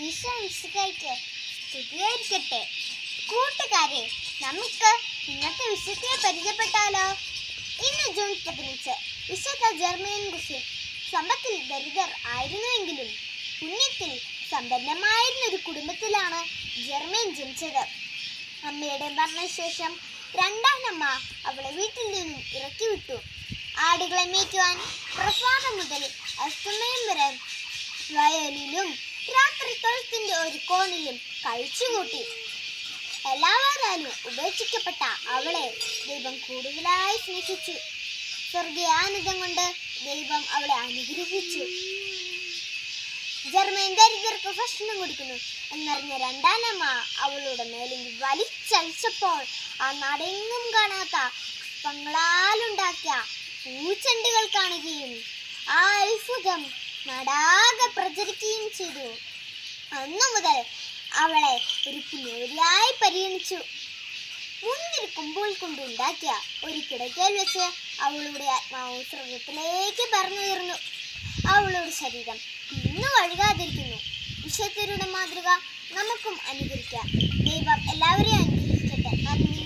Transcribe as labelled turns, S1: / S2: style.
S1: ഈശോ മിശിഹായ്ക്ക് സ്തുതിയായിരിക്കട്ടെ. കൂട്ടുകാരെ, നമുക്ക് ഇന്നത്തെ വിശുദ്ധിയെ പരിചയപ്പെട്ടാലോ? ഇന്ന് ജൂൺ 15, വിശുദ്ധ ജർമ്മൻ കുസിൻ. സമ്പത്തിൽ ദരിദ്രർ ആയിരുന്നുവെങ്കിലും പുണ്യത്തിൽ സമ്പന്നമായിരുന്ന ഒരു കുടുംബത്തിലാണ് ജർമ്മൻ ജനിച്ചത്. അമ്മയുടെ മരണശേഷം രണ്ടാനമ്മ അവളെ വീട്ടിൽ നിന്നും ഇറക്കി വിട്ടു. ആടുകളെ മേയ്ക്കുവാൻ പ്രഭാതം മുതൽ അസ്തമയം വരെ വയലിലും രാത്രി തൊഴുത്തിന്റെ ഒരു കോണിലും കഴിച്ചുകൂട്ടി. എല്ലാവരാലും ഉപേക്ഷിക്കപ്പെട്ട അവളെ ദൈവം കൂടുതലായി സ്നേഹിച്ചു. സ്വർഗീയ ആനന്ദം കൊണ്ട് ദൈവം അവളെ അനുഗ്രഹിച്ചു. ജർമ്മൻ ദരിദ്രർക്ക് ഭക്ഷണം കൊടുക്കുന്നു എന്നറിഞ്ഞ രണ്ടാനമ്മ അവളുടെ മേലിൽ വലിച്ചഴിച്ചപ്പോൾ ആ നാടെങ്ങും കാണാത്ത പുഷ്പങ്ങളാലുണ്ടാക്കിയ പൂച്ചെണ്ടുകൾ കാണുകയും ആ അത്ഭുതം നാടാകെ പ്രചരിക്കുകയും ചെയ്തു. അന്നു മുതൽ അവളെ ഒരു പുണ്യവതിയായി പരിഗണിച്ചു. മുന്തിരി കുമ്പോൾ കൊണ്ടുണ്ടാക്കിയ ഒരു കിടക്കയിൽ വെച്ച് അവളുടെ ആത്മാവ് സ്വർഗത്തിലേക്ക് പറന്നുയർന്നു. അവളുടെ ശരീരം ഇന്ന് വഴുകാതിരിക്കുന്നു. വിശുദ്ധരുടെ മാതൃക നമുക്കും അനുകരിക്കാം. ദൈവം എല്ലാവരെയും അനുഗ്രഹിക്കട്ടെ. നന്ദി.